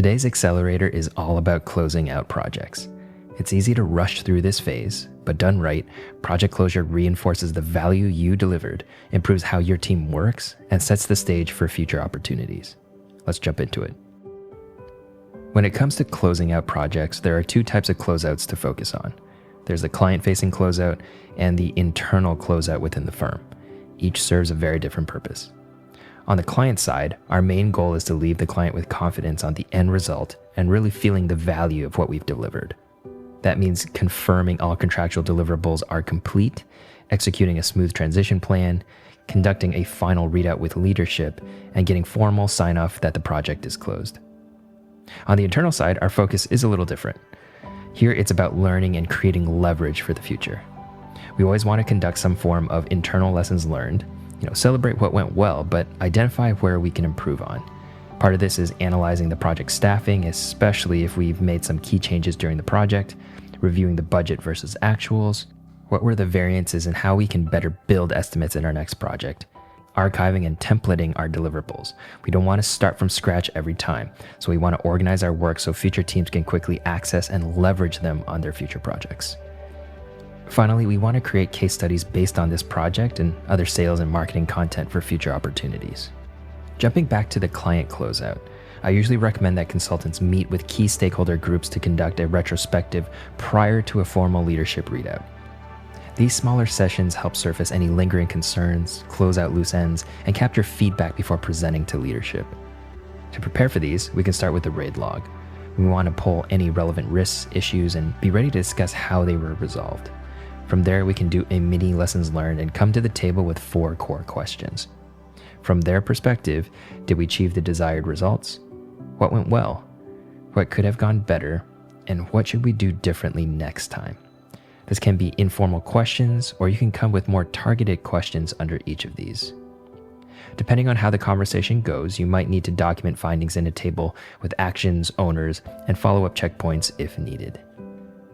Today's accelerator is all about closing out projects. It's easy to rush through this phase, but done right, project closure reinforces the value you delivered, improves how your team works, and sets the stage for future opportunities. Let's jump into it. When it comes to closing out projects, there are two types of closeouts to focus on. There's the client-facing closeout and the internal closeout within the firm. Each serves a very different purpose. On the client side, our main goal is to leave the client with confidence on the end result and really feeling the value of what we've delivered. That means confirming all contractual deliverables are complete, executing a smooth transition plan, conducting a final readout with leadership, and getting formal sign-off that the project is closed. On the internal side, our focus is a little different. Here, it's about learning and creating leverage for the future. We always want to conduct some form of internal lessons learned, celebrate what went well, but identify where we can improve on. Part of this is analyzing the project staffing, especially if we've made some key changes during the project, reviewing the budget versus actuals, what were the variances and how we can better build estimates in our next project, archiving and templating our deliverables. We don't want to start from scratch every time, so we want to organize our work so future teams can quickly access and leverage them on their future projects. Finally, we want to create case studies based on this project and other sales and marketing content for future opportunities. Jumping back to the client closeout, I usually recommend that consultants meet with key stakeholder groups to conduct a retrospective prior to a formal leadership readout. These smaller sessions help surface any lingering concerns, close out loose ends, and capture feedback before presenting to leadership. To prepare for these, we can start with the RAID log. We want to pull any relevant risks, issues, and be ready to discuss how they were resolved. From there, we can do a mini lessons learned and come to the table with 4 core questions. From their perspective, did we achieve the desired results? What went well? What could have gone better? And what should we do differently next time? This can be informal questions, or you can come with more targeted questions under each of these. Depending on how the conversation goes, you might need to document findings in a table with actions, owners, and follow-up checkpoints if needed.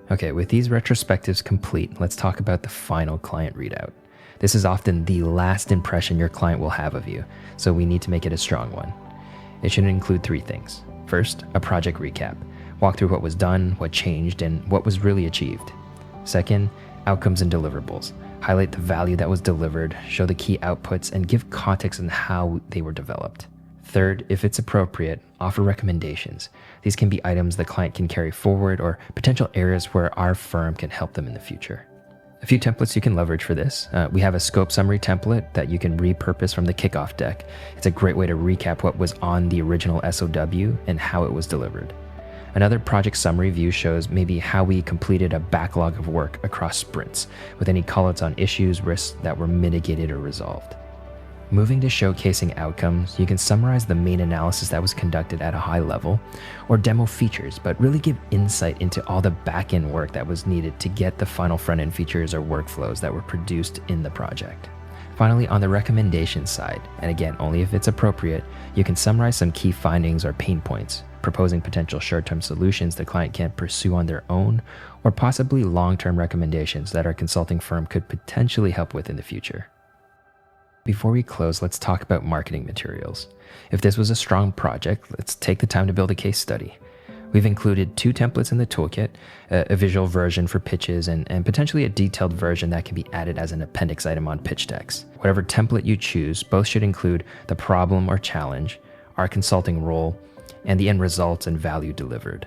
Okay, with these retrospectives complete, let's talk about the final client readout. This is often the last impression your client will have of you, so we need to make it a strong one. It should include 3 things. First, a project recap. Walk through what was done, what changed, and what was really achieved. Second, outcomes and deliverables. Highlight the value that was delivered, show the key outputs, and give context on how they were developed. Third, if it's appropriate, offer recommendations. These can be items the client can carry forward or potential areas where our firm can help them in the future. A few templates you can leverage for this. We have a scope summary template that you can repurpose from the kickoff deck. It's a great way to recap what was on the original SOW and how it was delivered. Another project summary view shows maybe how we completed a backlog of work across sprints, with any callouts on issues, risks that were mitigated or resolved. Moving to showcasing outcomes, you can summarize the main analysis that was conducted at a high level, or demo features, but really give insight into all the back-end work that was needed to get the final front-end features or workflows that were produced in the project. Finally, on the recommendation side, and again, only if it's appropriate, you can summarize some key findings or pain points, proposing potential short-term solutions the client can pursue on their own, or possibly long-term recommendations that our consulting firm could potentially help with in the future. Before we close, let's talk about marketing materials. If this was a strong project, let's take the time to build a case study. We've included 2 templates in the toolkit, a visual version for pitches and potentially a detailed version that can be added as an appendix item on pitch decks. Whatever template you choose, both should include the problem or challenge, our consulting role, and the end results and value delivered.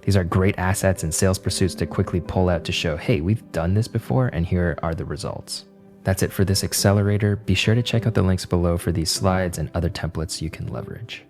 These are great assets in sales pursuits to quickly pull out to show, hey, we've done this before and here are the results. That's it for this accelerator. Be sure to check out the links below for these slides and other templates you can leverage.